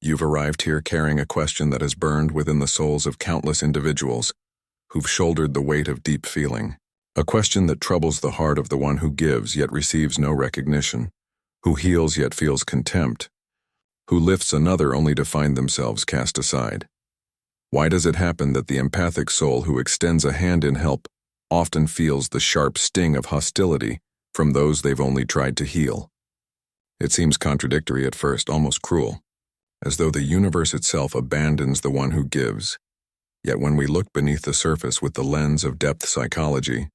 You've arrived here carrying a question that has burned within the souls of countless individuals who've shouldered the weight of deep feeling. A question that troubles the heart of the one who gives yet receives no recognition, who heals yet feels contempt, who lifts another only to find themselves cast aside. Why does it happen that the empathic soul who extends a hand in help often feels the sharp sting of hostility from those they've only tried to heal? It seems contradictory at first, almost cruel, as though the universe itself abandons the one who gives. Yet when we look beneath the surface with the lens of depth psychology,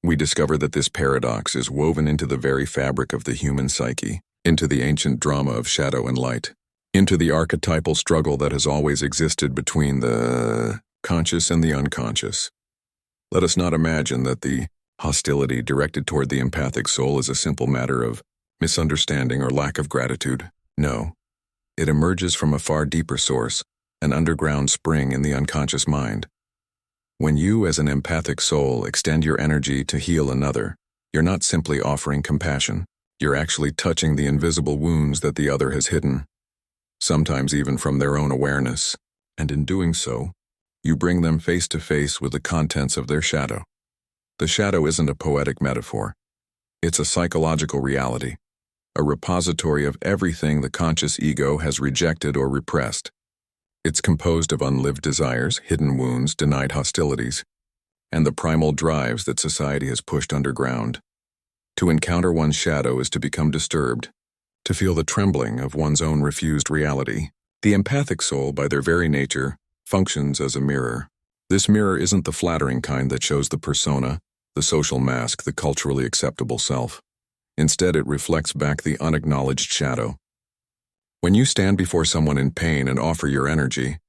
we discover that this paradox is woven into the very fabric of the human psyche, into the ancient drama of shadow and light, into the archetypal struggle that has always existed between the conscious and the unconscious. Let us not imagine that the hostility directed toward the empathic soul is a simple matter of misunderstanding or lack of gratitude. No, it emerges from a far deeper source, an underground spring in the unconscious mind. When you, as an empathic soul, extend your energy to heal another, you're not simply offering compassion. You're actually touching the invisible wounds that the other has hidden, sometimes even from their own awareness, and in doing so, you bring them face to face with the contents of their shadow. The shadow isn't a poetic metaphor. It's a psychological reality, a repository of everything the conscious ego has rejected or repressed. It's composed of unlived desires, hidden wounds, denied hostilities, and the primal drives that society has pushed underground. To encounter one's shadow is to become disturbed, to feel the trembling of one's own refused reality. The empathic soul, by their very nature, functions as a mirror. This mirror isn't the flattering kind that shows the persona, the social mask, the culturally acceptable self. Instead, it reflects back the unacknowledged shadow. When you stand before someone in pain and offer your energy,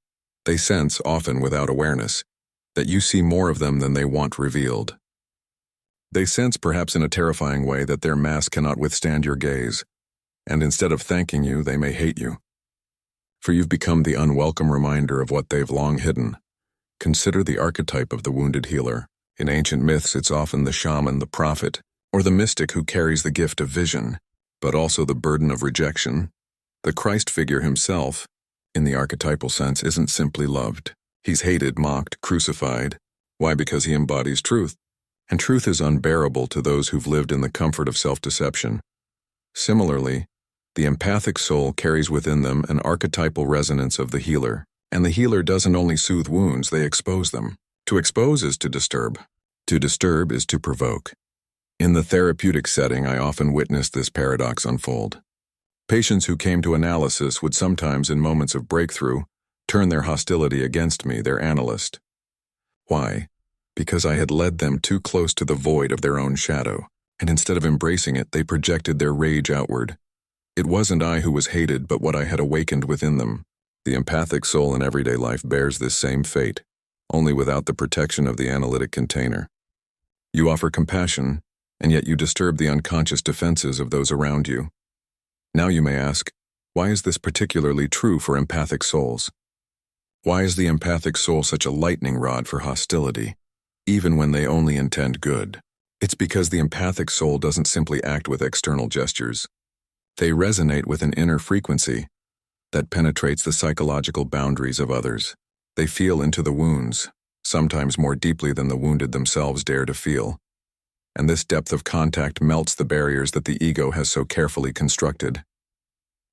they sense, often without awareness, that you see more of them than they want revealed. They sense, perhaps in a terrifying way, that their mask cannot withstand your gaze, and instead of thanking you, they may hate you. For you've become the unwelcome reminder of what they've long hidden. Consider the archetype of the wounded healer. In ancient myths, it's often the shaman, the prophet, or the mystic who carries the gift of vision, but also the burden of rejection. The Christ figure himself, in the archetypal sense, isn't simply loved. He's hated, mocked, crucified. Why? Because he embodies truth. And truth is unbearable to those who've lived in the comfort of self-deception. Similarly, the empathic soul carries within them an archetypal resonance of the healer. And the healer doesn't only soothe wounds, they expose them. To expose is to disturb. To disturb is to provoke. In the therapeutic setting, I often witnessed this paradox unfold. Patients who came to analysis would sometimes, in moments of breakthrough, turn their hostility against me, their analyst. Why? Because I had led them too close to the void of their own shadow, and instead of embracing it, they projected their rage outward. It wasn't I who was hated, but what I had awakened within them. The empathic soul in everyday life bears this same fate, only without the protection of the analytic container. You offer compassion, and yet you disturb the unconscious defenses of those around you. Now you may ask, why is this particularly true for empathic souls? Why is the empathic soul such a lightning rod for hostility, even when they only intend good? It's because the empathic soul doesn't simply act with external gestures. They resonate with an inner frequency that penetrates the psychological boundaries of others. They feel into the wounds, sometimes more deeply than the wounded themselves dare to feel. And this depth of contact melts the barriers that the ego has so carefully constructed.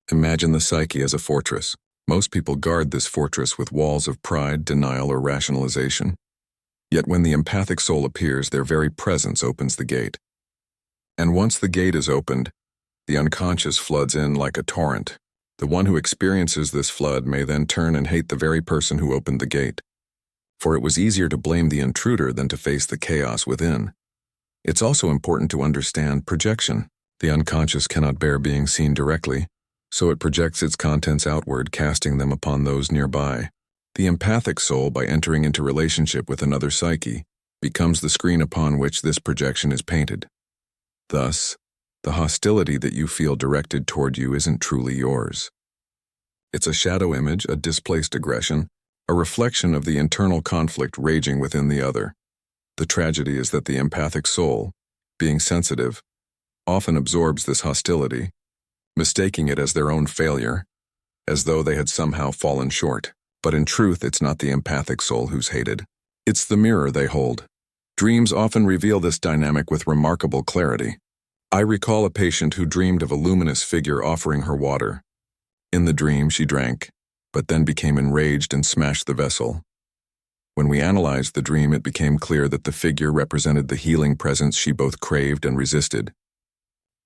Imagine the psyche as a fortress. Most people guard this fortress with walls of pride, denial, or rationalization. Yet when the empathic soul appears, their very presence opens the gate. And once the gate is opened, the unconscious floods in like a torrent. The one who experiences this flood may then turn and hate the very person who opened the gate. For it was easier to blame the intruder than to face the chaos within. It's also important to understand projection. The unconscious cannot bear being seen directly, so it projects its contents outward, casting them upon those nearby. The empathic soul, by entering into relationship with another psyche, becomes the screen upon which this projection is painted. Thus, the hostility that you feel directed toward you isn't truly yours. It's a shadow image, a displaced aggression, a reflection of the internal conflict raging within the other. The tragedy is that the empathic soul, being sensitive, often absorbs this hostility, mistaking it as their own failure, as though they had somehow fallen short. But in truth, it's not the empathic soul who's hated. It's the mirror they hold. Dreams often reveal this dynamic with remarkable clarity. I recall a patient who dreamed of a luminous figure offering her water. In the dream, she drank, but then became enraged and smashed the vessel. When we analyzed the dream, it became clear that the figure represented the healing presence she both craved and resisted.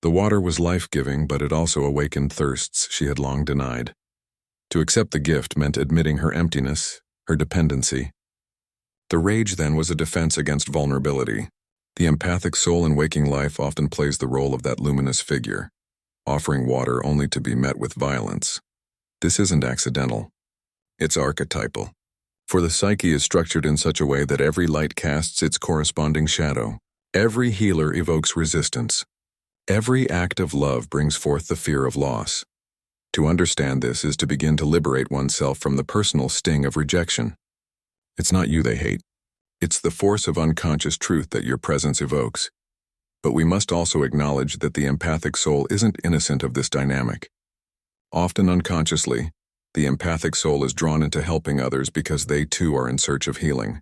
The water was life-giving, but it also awakened thirsts she had long denied. To accept the gift meant admitting her emptiness, her dependency. The rage then was a defense against vulnerability. The empathic soul in waking life often plays the role of that luminous figure, offering water only to be met with violence. This isn't accidental. It's archetypal. For the psyche is structured in such a way that every light casts its corresponding shadow. Every healer evokes resistance. Every act of love brings forth the fear of loss. To understand this is to begin to liberate oneself from the personal sting of rejection. It's not you they hate. It's the force of unconscious truth that your presence evokes. But we must also acknowledge that the empathic soul isn't innocent of this dynamic. Often unconsciously, the empathic soul is drawn into helping others because they too are in search of healing.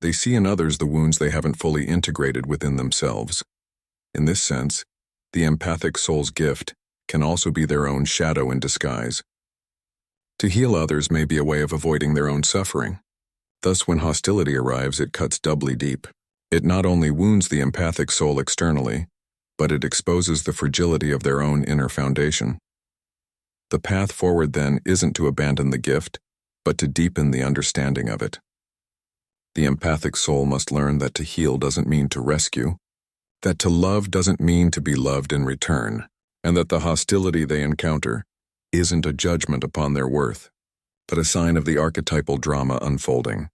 They see in others the wounds they haven't fully integrated within themselves. In this sense, the empathic soul's gift can also be their own shadow in disguise. To heal others may be a way of avoiding their own suffering. Thus, when hostility arrives, it cuts doubly deep. It not only wounds the empathic soul externally, but it exposes the fragility of their own inner foundation. The path forward then isn't to abandon the gift, but to deepen the understanding of it. The empathic soul must learn that to heal doesn't mean to rescue, that to love doesn't mean to be loved in return, and that the hostility they encounter isn't a judgment upon their worth, but a sign of the archetypal drama unfolding.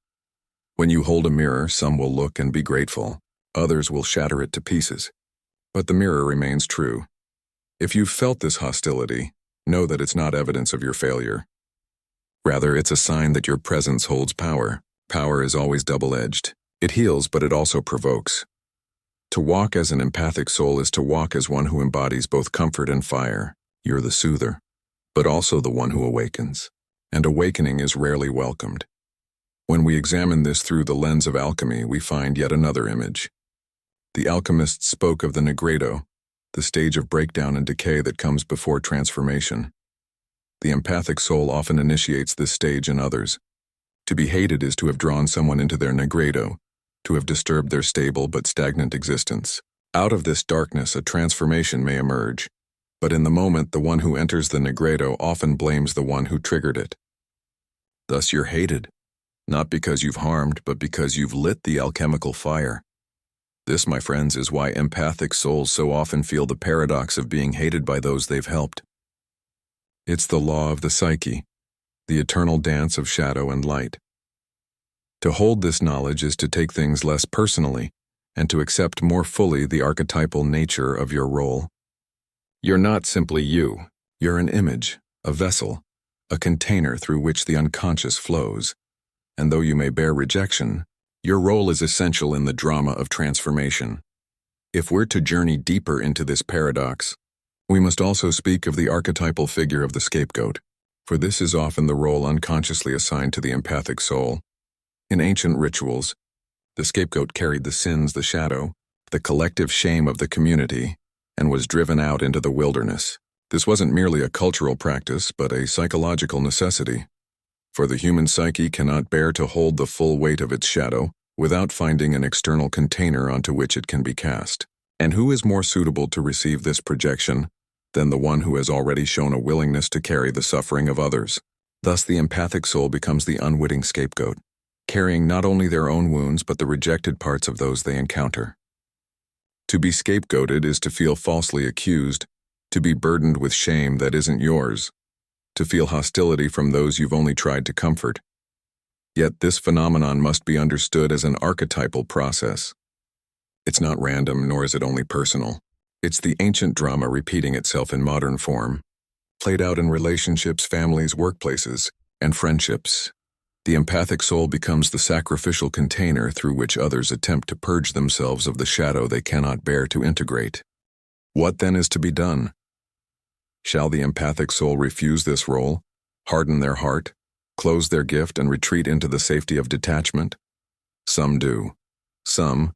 When you hold a mirror, some will look and be grateful, others will shatter it to pieces. But the mirror remains true. If you've felt this hostility, know that it's not evidence of your failure. Rather, it's a sign that your presence holds power. Power is always double-edged. It heals, but it also provokes. To walk as an empathic soul is to walk as one who embodies both comfort and fire. You're the soother, but also the one who awakens. And awakening is rarely welcomed. When we examine this through the lens of alchemy, we find yet another image. The alchemists spoke of the negredo, the stage of breakdown and decay that comes before transformation. The empathic soul often initiates this stage in others. To be hated is to have drawn someone into their negredo, to have disturbed their stable but stagnant existence. Out of this darkness, a transformation may emerge, but in the moment, the one who enters the negredo often blames the one who triggered it. Thus you're hated, not because you've harmed, but because you've lit the alchemical fire. This, my friends, is why empathic souls so often feel the paradox of being hated by those they've helped. It's the law of the psyche, the eternal dance of shadow and light. To hold this knowledge is to take things less personally and to accept more fully the archetypal nature of your role. You're not simply you. You're an image, a vessel, a container through which the unconscious flows. And though you may bear rejection, your role is essential in the drama of transformation. If we're to journey deeper into this paradox, we must also speak of the archetypal figure of the scapegoat, for this is often the role unconsciously assigned to the empathic soul. In ancient rituals, the scapegoat carried the sins, the shadow, the collective shame of the community, and was driven out into the wilderness. This wasn't merely a cultural practice, but a psychological necessity. For the human psyche cannot bear to hold the full weight of its shadow without finding an external container onto which it can be cast. And who is more suitable to receive this projection than the one who has already shown a willingness to carry the suffering of others? Thus the empathic soul becomes the unwitting scapegoat, carrying not only their own wounds but the rejected parts of those they encounter. To be scapegoated is to feel falsely accused, to be burdened with shame that isn't yours, to feel hostility from those you've only tried to comfort. Yet this phenomenon must be understood as an archetypal process. It's not random, nor is it only personal. It's the ancient drama repeating itself in modern form, played out in relationships, families, workplaces, and friendships. The empathic soul becomes the sacrificial container through which others attempt to purge themselves of the shadow they cannot bear to integrate. What then is to be done? Shall the empathic soul refuse this role, harden their heart, close their gift, and retreat into the safety of detachment? Some do. Some,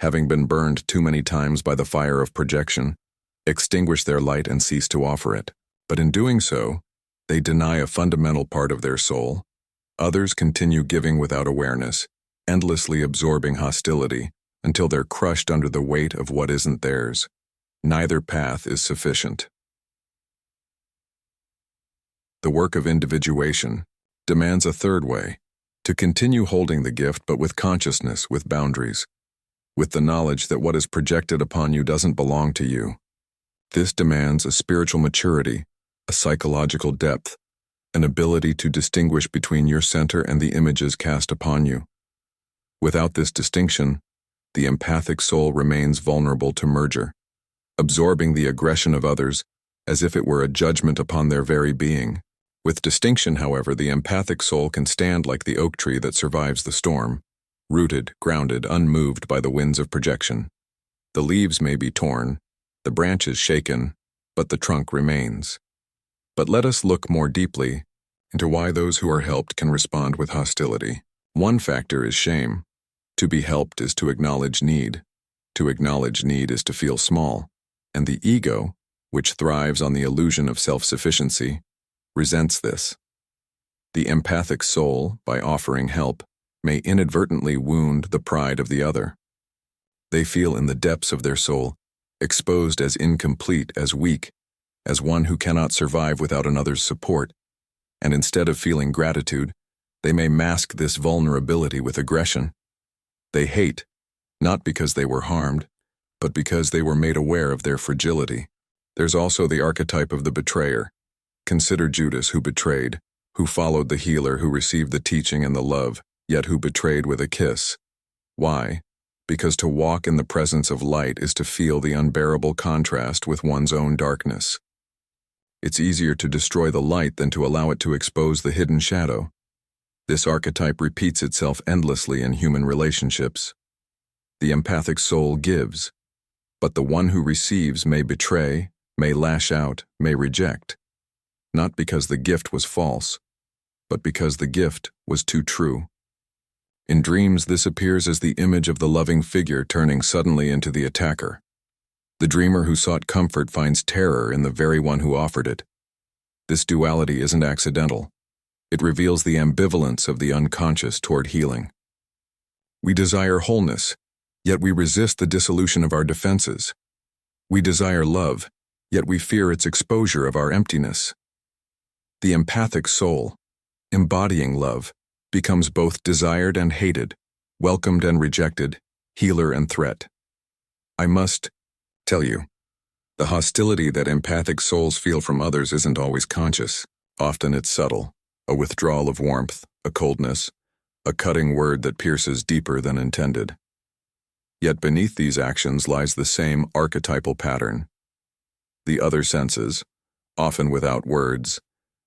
having been burned too many times by the fire of projection, extinguish their light and cease to offer it. But in doing so, they deny a fundamental part of their soul. Others continue giving without awareness, endlessly absorbing hostility until they're crushed under the weight of what isn't theirs. Neither path is sufficient. The work of individuation demands a third way, to continue holding the gift but with consciousness, with boundaries, with the knowledge that what is projected upon you doesn't belong to you. This demands a spiritual maturity, a psychological depth, an ability to distinguish between your center and the images cast upon you. Without this distinction, the empathic soul remains vulnerable to merger, absorbing the aggression of others as if it were a judgment upon their very being. With distinction, however, the empathic soul can stand like the oak tree that survives the storm, rooted, grounded, unmoved by the winds of projection. The leaves may be torn, the branches shaken, but the trunk remains. But let us look more deeply into why those who are helped can respond with hostility. One factor is shame. To be helped is to acknowledge need. To acknowledge need is to feel small. And the ego, which thrives on the illusion of self-sufficiency, resents this. The empathic soul, by offering help, may inadvertently wound the pride of the other. They feel in the depths of their soul, exposed as incomplete, as weak, as one who cannot survive without another's support, and instead of feeling gratitude, they may mask this vulnerability with aggression. They hate, not because they were harmed, but because they were made aware of their fragility. There's also the archetype of the betrayer. Consider Judas, who betrayed, who followed the healer, who received the teaching and the love, yet who betrayed with a kiss. Why? Because to walk in the presence of light is to feel the unbearable contrast with one's own darkness. It's easier to destroy the light than to allow it to expose the hidden shadow. This archetype repeats itself endlessly in human relationships. The empathic soul gives, but the one who receives may betray, may lash out, may reject. Not because the gift was false, but because the gift was too true. In dreams, this appears as the image of the loving figure turning suddenly into the attacker. The dreamer who sought comfort finds terror in the very one who offered it. This duality isn't accidental. It reveals the ambivalence of the unconscious toward healing. We desire wholeness, yet we resist the dissolution of our defenses. We desire love, yet we fear its exposure of our emptiness. The empathic soul, embodying love, becomes both desired and hated, welcomed and rejected, healer and threat. I must tell you, the hostility that empathic souls feel from others isn't always conscious. Often it's subtle, a withdrawal of warmth, a coldness, a cutting word that pierces deeper than intended. Yet beneath these actions lies the same archetypal pattern. The other senses, often without words,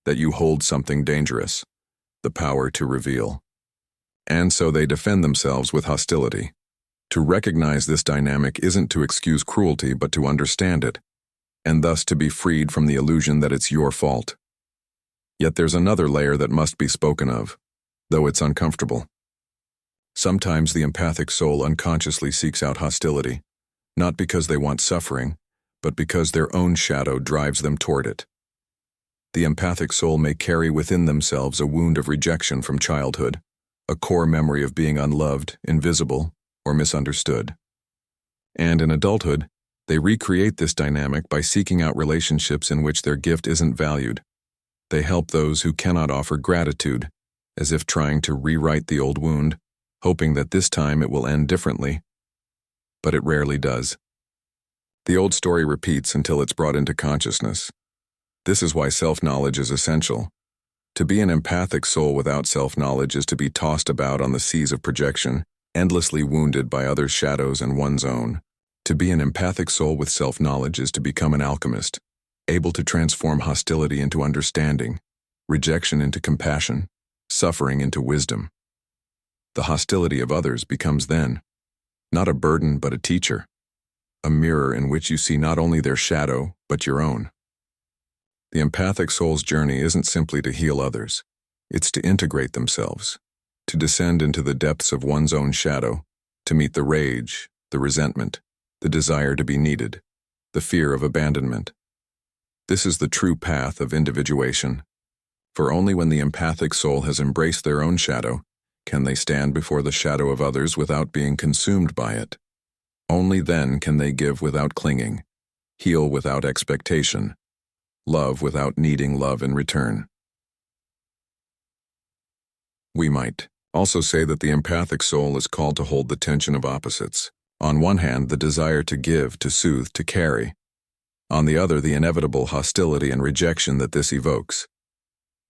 that you hold something dangerous, the power to reveal. And so they defend themselves with hostility. To recognize this dynamic isn't to excuse cruelty, but to understand it, and thus to be freed from the illusion that it's your fault. Yet there's another layer that must be spoken of, though it's uncomfortable. Sometimes the empathic soul unconsciously seeks out hostility, not because they want suffering, but because their own shadow drives them toward it. The empathic soul may carry within themselves a wound of rejection from childhood, a core memory of being unloved, invisible, or misunderstood. And in adulthood, they recreate this dynamic by seeking out relationships in which their gift isn't valued. They help those who cannot offer gratitude, as if trying to rewrite the old wound, hoping that this time it will end differently. But it rarely does. The old story repeats until it's brought into consciousness. This is why self-knowledge is essential. To be an empathic soul without self-knowledge is to be tossed about on the seas of projection, endlessly wounded by others' shadows and one's own. To be an empathic soul with self-knowledge is to become an alchemist, able to transform hostility into understanding, rejection into compassion, suffering into wisdom. The hostility of others becomes then not a burden but a teacher, a mirror in which you see not only their shadow but your own. The empathic soul's journey isn't simply to heal others. It's to integrate themselves, to descend into the depths of one's own shadow, to meet the rage, the resentment, the desire to be needed, the fear of abandonment. This is the true path of individuation, for only when the empathic soul has embraced their own shadow can they stand before the shadow of others without being consumed by it. Only then can they give without clinging, heal without expectation, love without needing love in return. We might also say that the empathic soul is called to hold the tension of opposites. On one hand, the desire to give, to soothe, to carry. On the other, the inevitable hostility and rejection that this evokes.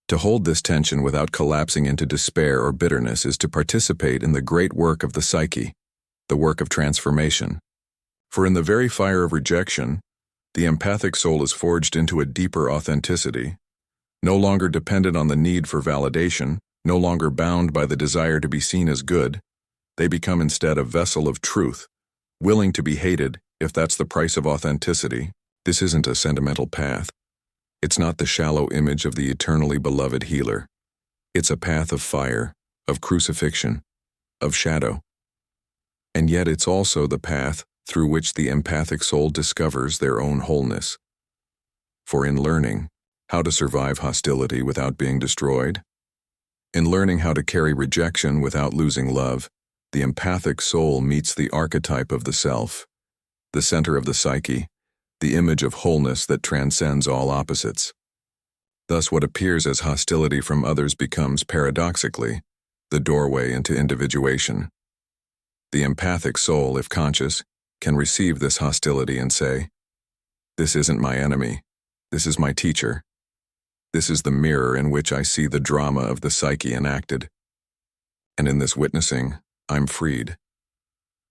To hold this tension without collapsing into despair or bitterness is to participate in the great work of the psyche, the work of transformation. For in the very fire of rejection, the empathic soul is forged into a deeper authenticity, no longer dependent on the need for validation, no longer bound by the desire to be seen as good. They become instead a vessel of truth, willing to be hated if that's the price of authenticity. This isn't a sentimental path. It's not the shallow image of the eternally beloved healer. It's a path of fire, of crucifixion, of shadow. And yet it's also the path through which the empathic soul discovers their own wholeness. For in learning how to survive hostility without being destroyed, in learning how to carry rejection without losing love, the empathic soul meets the archetype of the self, the center of the psyche, the image of wholeness that transcends all opposites. Thus, what appears as hostility from others becomes, paradoxically, the doorway into individuation. The empathic soul, if conscious, can receive this hostility and say, "This isn't my enemy. This is my teacher. This is the mirror in which I see the drama of the psyche enacted. And in this witnessing, I'm freed."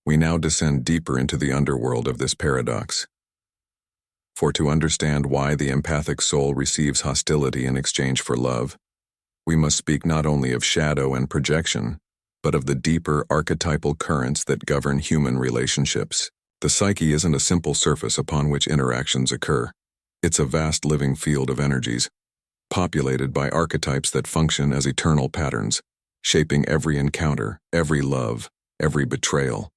We now descend deeper into the underworld of this paradox. For to understand why the empathic soul receives hostility in exchange for love, we must speak not only of shadow and projection, but of the deeper archetypal currents that govern human relationships. The psyche isn't a simple surface upon which interactions occur. It's a vast living field of energies, populated by archetypes that function as eternal patterns, shaping every encounter, every love, every betrayal.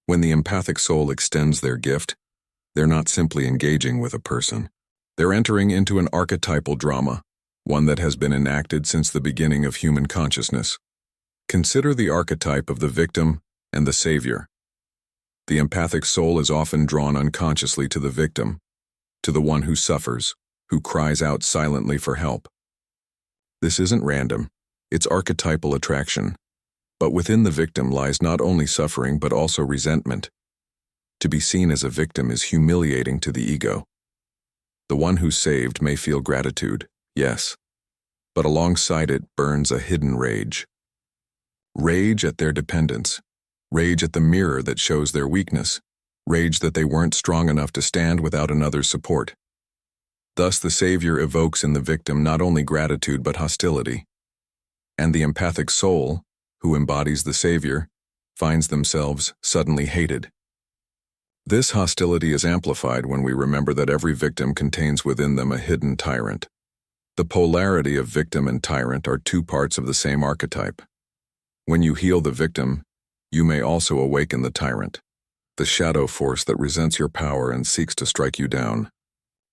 When the empathic soul extends their gift, they're not simply engaging with a person. They're entering into an archetypal drama, one that has been enacted since the beginning of human consciousness. Consider the archetype of the victim and the savior. The empathic soul is often drawn unconsciously to the victim, to the one who suffers, who cries out silently for help. This isn't random, it's archetypal attraction. But within the victim lies not only suffering but also resentment. To be seen as a victim is humiliating to the ego. The one who's saved may feel gratitude, yes, but alongside it burns a hidden rage. Rage at their dependence, rage at the mirror that shows their weakness, rage that they weren't strong enough to stand without another's support. Thus the savior evokes in the victim not only gratitude but hostility. And the empathic soul, who embodies the savior, finds themselves suddenly hated. This hostility is amplified when we remember that every victim contains within them a hidden tyrant. The polarity of victim and tyrant are two parts of the same archetype. When you heal the victim, you may also awaken the tyrant, the shadow force that resents your power and seeks to strike you down.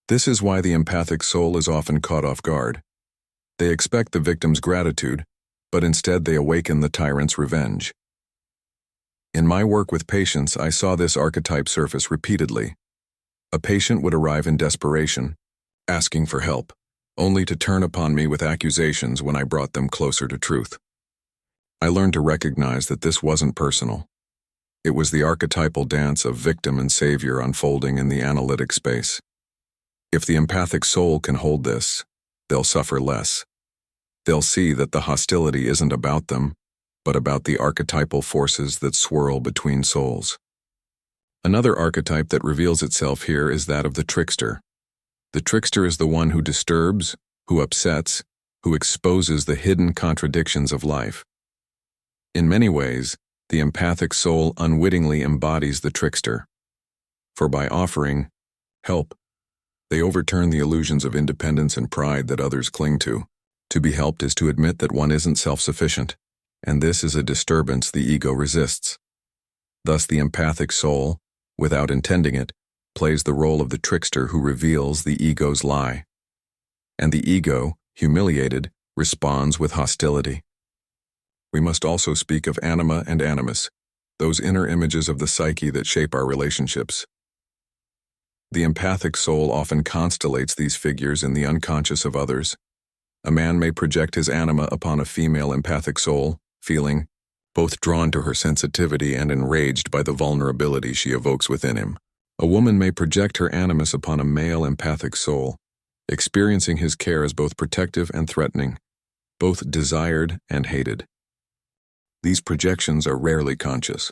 This is why the empathic soul is often caught off guard. They expect the victim's gratitude, but instead they awaken the tyrant's revenge. In my work with patients, I saw this archetype surface repeatedly. A patient would arrive in desperation, asking for help, only to turn upon me with accusations when I brought them closer to truth. I learned to recognize that this wasn't personal. It was the archetypal dance of victim and savior unfolding in the analytic space. If the empathic soul can hold this, they'll suffer less. They'll see that the hostility isn't about them, but about the archetypal forces that swirl between souls. Another archetype that reveals itself here is that of the trickster. The trickster is the one who disturbs, who upsets, who exposes the hidden contradictions of life. In many ways, the empathic soul unwittingly embodies the trickster. For by offering help, They overturn the illusions of independence and pride that others cling to. To be helped is to admit that one isn't self-sufficient, and this is a disturbance the ego resists. Thus the empathic soul, without intending it, plays the role of the trickster who reveals the ego's lie. And the ego, humiliated, responds with hostility. We must also speak of anima and animus, those inner images of the psyche that shape our relationships. The empathic soul often constellates these figures in the unconscious of others. A man may project his anima upon a female empathic soul, feeling both drawn to her sensitivity and enraged by the vulnerability she evokes within him. A woman may project her animus upon a male empathic soul, experiencing his care as both protective and threatening, both desired and hated. These projections are rarely conscious.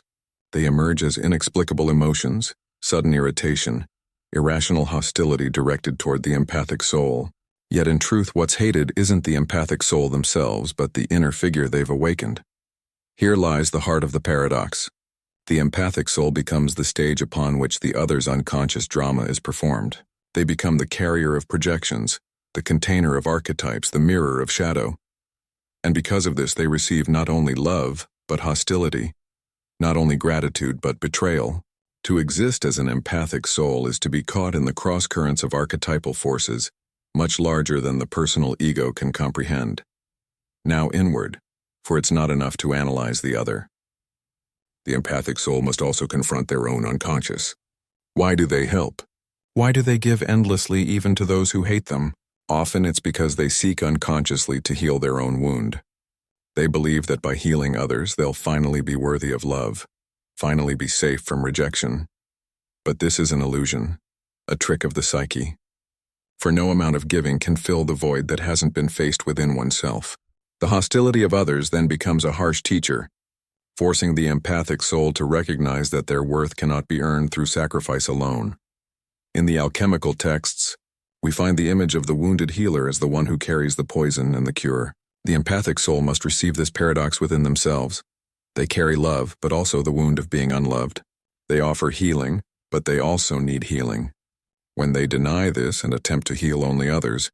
They emerge as inexplicable emotions, sudden irritation, irrational hostility directed toward the empathic soul. Yet in truth, what's hated isn't the empathic soul themselves, but the inner figure they've awakened. Here lies the heart of the paradox. The empathic soul becomes the stage upon which the other's unconscious drama is performed. They become the carrier of projections, the container of archetypes, the mirror of shadow. And because of this, they receive not only love, but hostility, not only gratitude, but betrayal. To exist as an empathic soul is to be caught in the cross-currents of archetypal forces, much larger than the personal ego can comprehend. Now inward, for it's not enough to analyze the other. The empathic soul must also confront their own unconscious. Why do they help? Why do they give endlessly even to those who hate them? Often it's because they seek unconsciously to heal their own wound. They believe that by healing others, they'll finally be worthy of love, finally be safe from rejection. But this is an illusion, a trick of the psyche. For no amount of giving can fill the void that hasn't been faced within oneself. The hostility of others then becomes a harsh teacher, forcing the empathic soul to recognize that their worth cannot be earned through sacrifice alone. In the alchemical texts, we find the image of the wounded healer as the one who carries the poison and the cure. The empathic soul must receive this paradox within themselves. They carry love, but also the wound of being unloved. They offer healing, but they also need healing. When they deny this and attempt to heal only others,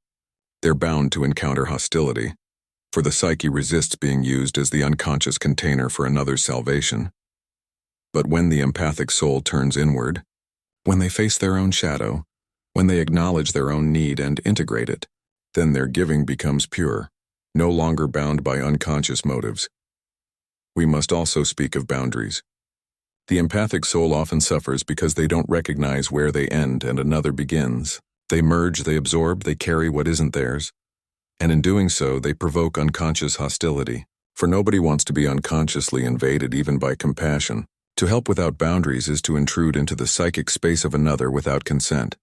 they're bound to encounter hostility, for the psyche resists being used as the unconscious container for another's salvation. But when the empathic soul turns inward, when they face their own shadow, when they acknowledge their own need and integrate it, then their giving becomes pure, no longer bound by unconscious motives. We must also speak of boundaries. The empathic soul often suffers because they don't recognize where they end and another begins. They merge, they absorb, they carry what isn't theirs. And in doing so, they provoke unconscious hostility. For nobody wants to be unconsciously invaded even by compassion. To help without boundaries is to intrude into the psychic space of another without consent.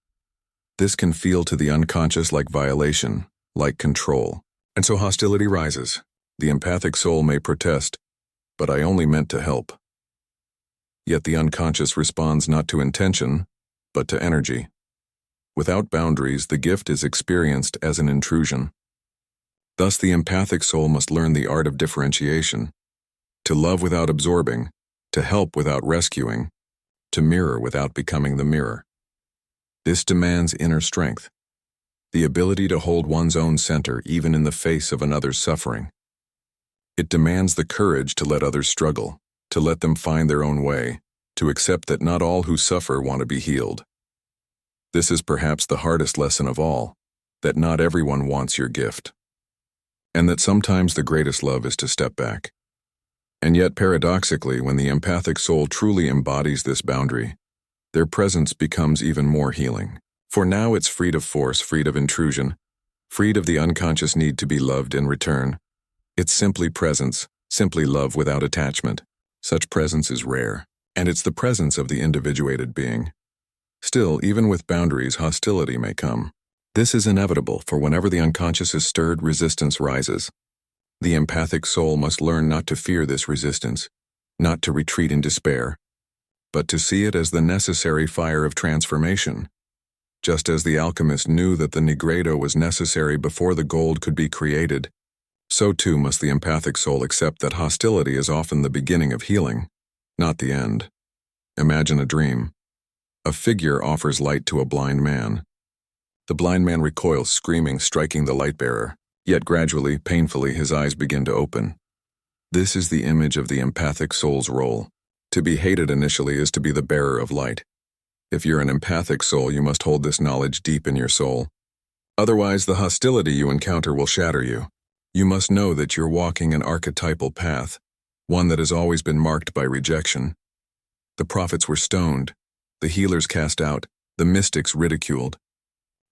This can feel to the unconscious like violation, like control. And so hostility rises. The empathic soul may protest, but I only meant to help. Yet the unconscious responds not to intention, but to energy. Without boundaries, the gift is experienced as an intrusion. Thus, the empathic soul must learn the art of differentiation, to love without absorbing, to help without rescuing, to mirror without becoming the mirror. This demands inner strength, the ability to hold one's own center even in the face of another's suffering. It demands the courage to let others struggle, to let them find their own way, to accept that not all who suffer want to be healed. This is perhaps the hardest lesson of all, that not everyone wants your gift. And that sometimes the greatest love is to step back. And yet, paradoxically, when the empathic soul truly embodies this boundary, their presence becomes even more healing. For now it's freed of force, freed of intrusion, freed of the unconscious need to be loved in return. It's simply presence, simply love without attachment. Such presence is rare, and it's the presence of the individuated being. Still, even with boundaries, hostility may come. This is inevitable, for whenever the unconscious is stirred, resistance rises. The empathic soul must learn not to fear this resistance, not to retreat in despair, but to see it as the necessary fire of transformation. Just as the alchemist knew that the nigredo was necessary before the gold could be created, so too must the empathic soul accept that hostility is often the beginning of healing, not the end. Imagine a dream. A figure offers light to a blind man. The blind man recoils, screaming, striking the light-bearer. Yet gradually, painfully, his eyes begin to open. This is the image of the empathic soul's role. To be hated initially is to be the bearer of light. If you're an empathic soul, you must hold this knowledge deep in your soul. Otherwise, the hostility you encounter will shatter you. You must know that you're walking an archetypal path, one that has always been marked by rejection. The prophets were stoned, the healers cast out, the mystics ridiculed.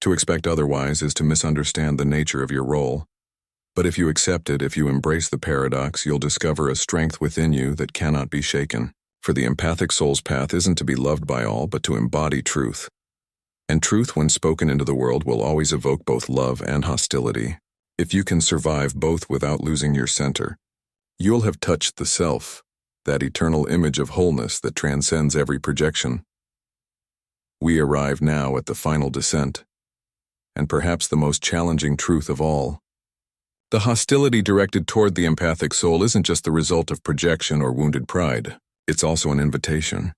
To expect otherwise is to misunderstand the nature of your role. But if you accept it, if you embrace the paradox, you'll discover a strength within you that cannot be shaken. For the empathic soul's path isn't to be loved by all, but to embody truth. And truth, when spoken into the world, will always evoke both love and hostility. If you can survive both without losing your center, you'll have touched the self, that eternal image of wholeness that transcends every projection. We arrive now at the final descent, and perhaps the most challenging truth of all. The hostility directed toward the empathic soul isn't just the result of projection or wounded pride. It's also an invitation.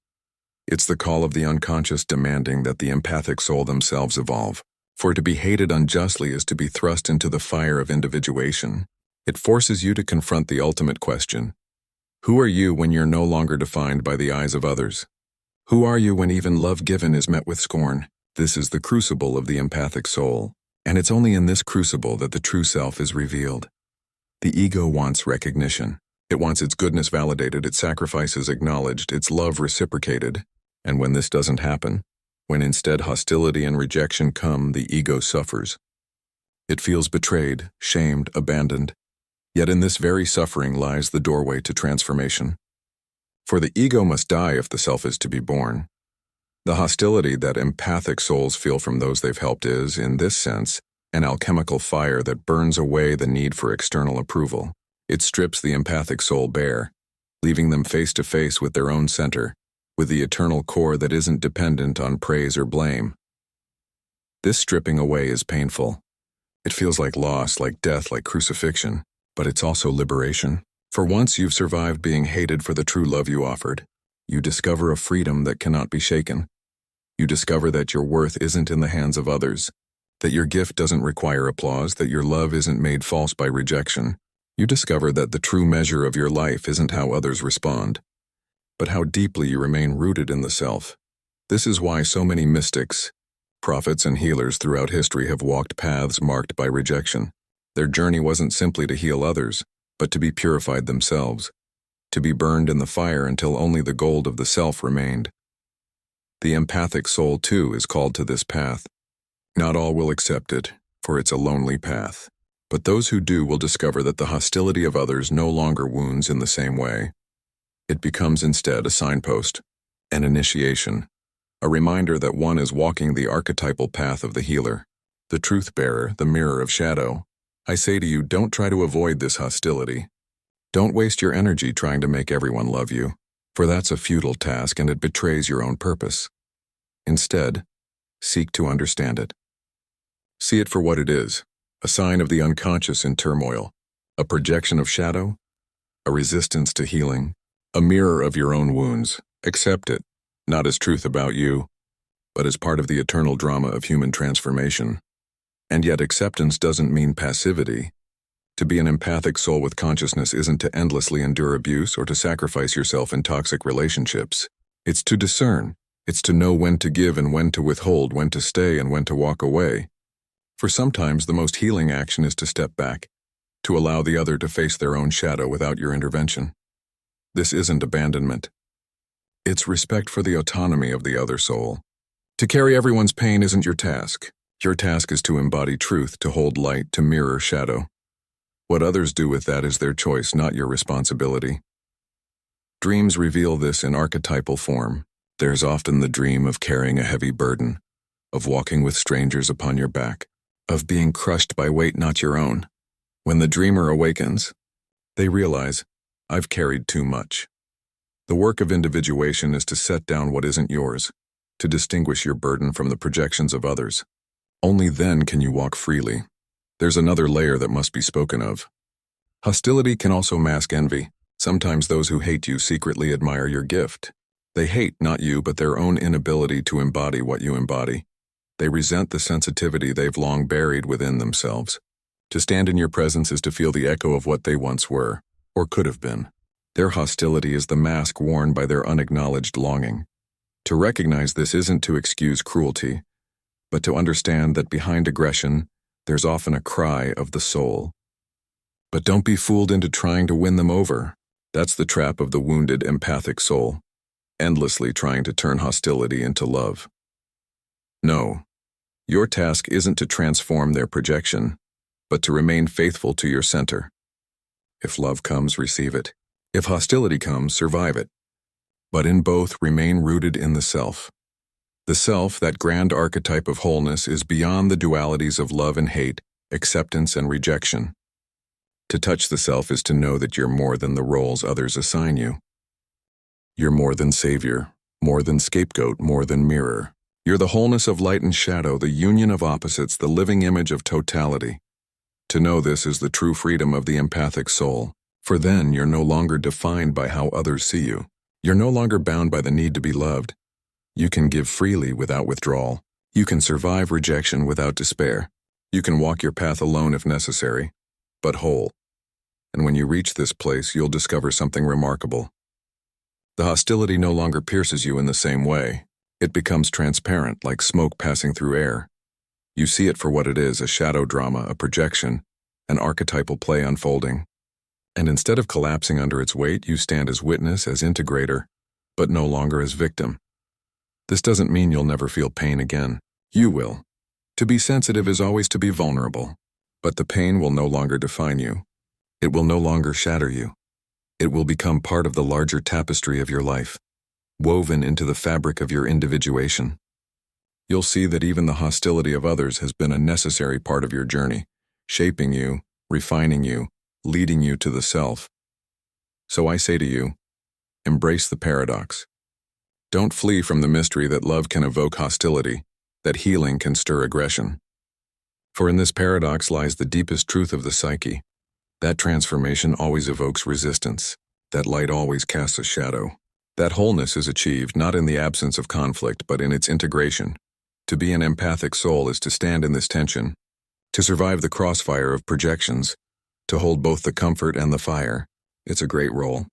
It's the call of the unconscious demanding that the empathic soul themselves evolve. For to be hated unjustly is to be thrust into the fire of individuation. It forces you to confront the ultimate question. Who are you when you're no longer defined by the eyes of others? Who are you when even love given is met with scorn? This is the crucible of the empathic soul, and it's only in this crucible that the true self is revealed. The ego wants recognition. It wants its goodness validated, its sacrifices acknowledged, its love reciprocated. And when this doesn't happen, when instead hostility and rejection come, the ego suffers. It feels betrayed, shamed, abandoned. Yet in this very suffering lies the doorway to transformation. For the ego must die if the self is to be born. The hostility that empathic souls feel from those they've helped is, in this sense, an alchemical fire that burns away the need for external approval. It strips the empathic soul bare, leaving them face to face with their own center, with the eternal core that isn't dependent on praise or blame. This stripping away is painful. It feels like loss, like death, like crucifixion, but it's also liberation. For once you've survived being hated for the true love you offered, you discover a freedom that cannot be shaken. You discover that your worth isn't in the hands of others, that your gift doesn't require applause, that your love isn't made false by rejection. You discover that the true measure of your life isn't how others respond, but how deeply you remain rooted in the self. This is why so many mystics, prophets, and healers throughout history have walked paths marked by rejection. Their journey wasn't simply to heal others, but to be purified themselves, to be burned in the fire until only the gold of the self remained. The empathic soul, too, is called to this path. Not all will accept it, for it's a lonely path. But those who do will discover that the hostility of others no longer wounds in the same way. It becomes instead a signpost, an initiation, a reminder that one is walking the archetypal path of the healer, the truth-bearer, the mirror of shadow. I say to you, don't try to avoid this hostility. Don't waste your energy trying to make everyone love you, for that's a futile task and it betrays your own purpose. Instead, seek to understand it. See it for what it is. A sign of the unconscious in turmoil, a projection of shadow, a resistance to healing, a mirror of your own wounds. Accept it, not as truth about you, but as part of the eternal drama of human transformation. And yet acceptance doesn't mean passivity. To be an empathic soul with consciousness isn't to endlessly endure abuse or to sacrifice yourself in toxic relationships. It's to discern. It's to know when to give and when to withhold, when to stay and when to walk away. For sometimes the most healing action is to step back, to allow the other to face their own shadow without your intervention. This isn't abandonment. It's respect for the autonomy of the other soul. To carry everyone's pain isn't your task. Your task is to embody truth, to hold light, to mirror shadow. What others do with that is their choice, not your responsibility. Dreams reveal this in archetypal form. There's often the dream of carrying a heavy burden, of walking with strangers upon your back, of being crushed by weight not your own. When the dreamer awakens, they realize, I've carried too much. The work of individuation is to set down what isn't yours, to distinguish your burden from the projections of others. Only then can you walk freely. There's another layer that must be spoken of. Hostility can also mask envy. Sometimes those who hate you secretly admire your gift. They hate not you, but their own inability to embody what you embody. They resent the sensitivity they've long buried within themselves. To stand in your presence is to feel the echo of what they once were, or could have been. Their hostility is the mask worn by their unacknowledged longing. To recognize this isn't to excuse cruelty, but to understand that behind aggression, there's often a cry of the soul. But don't be fooled into trying to win them over. That's the trap of the wounded, empathic soul, endlessly trying to turn hostility into love. No, your task isn't to transform their projection, but to remain faithful to your center. If love comes, receive it. If hostility comes, survive it. But in both, remain rooted in the self. The self, that grand archetype of wholeness, is beyond the dualities of love and hate, acceptance and rejection. To touch the self is to know that you're more than the roles others assign you. You're more than savior, more than scapegoat, more than mirror. You're the wholeness of light and shadow, the union of opposites, the living image of totality. To know this is the true freedom of the empathic soul, for then you're no longer defined by how others see you. You're no longer bound by the need to be loved. You can give freely without withdrawal. You can survive rejection without despair. You can walk your path alone if necessary, but whole. And when you reach this place, you'll discover something remarkable. The hostility no longer pierces you in the same way. It becomes transparent, like smoke passing through air. You see it for what it is, a shadow drama, a projection, an archetypal play unfolding. And instead of collapsing under its weight, you stand as witness, as integrator, but no longer as victim. This doesn't mean you'll never feel pain again. You will. To be sensitive is always to be vulnerable, but the pain will no longer define you. It will no longer shatter you. It will become part of the larger tapestry of your life, woven into the fabric of your individuation. You'll see that even the hostility of others has been a necessary part of your journey, shaping you, refining you, leading you to the self. So I say to you, embrace the paradox. Don't flee from the mystery that love can evoke hostility, that healing can stir aggression. For in this paradox lies the deepest truth of the psyche. That transformation always evokes resistance. That light always casts a shadow. That wholeness is achieved not in the absence of conflict, but in its integration. To be an empathic soul is to stand in this tension, to survive the crossfire of projections, to hold both the comfort and the fire. It's a great role.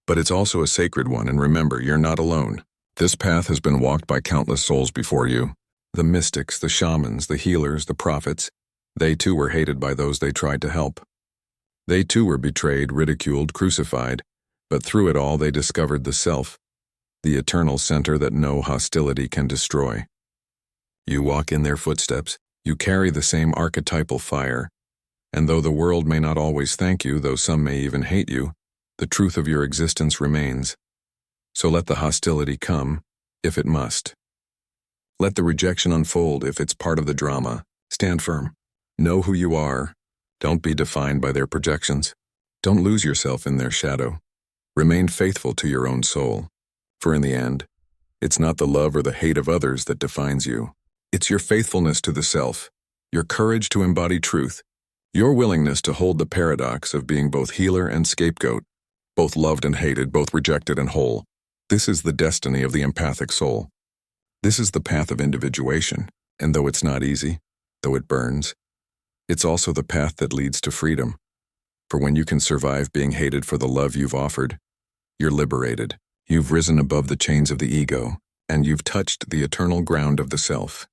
But it's also a sacred one, and remember, you're not alone. This path has been walked by countless souls before you. The mystics, the shamans, the healers, the prophets. They too were hated by those they tried to help. They too were betrayed, ridiculed, crucified, but through it all they discovered the self, the eternal center that no hostility can destroy. You walk in their footsteps, you carry the same archetypal fire, and though the world may not always thank you, though some may even hate you, the truth of your existence remains. So let the hostility come, if it must. Let the rejection unfold if it's part of the drama. Stand firm. Know who you are. Don't be defined by their projections. Don't lose yourself in their shadow. Remain faithful to your own soul. For in the end, it's not the love or the hate of others that defines you. It's your faithfulness to the self, your courage to embody truth, your willingness to hold the paradox of being both healer and scapegoat, both loved and hated, both rejected and whole. This is the destiny of the empathic soul. This is the path of individuation, and though it's not easy, though it burns, it's also the path that leads to freedom. For when you can survive being hated for the love you've offered, you're liberated. You've risen above the chains of the ego, and you've touched the eternal ground of the self.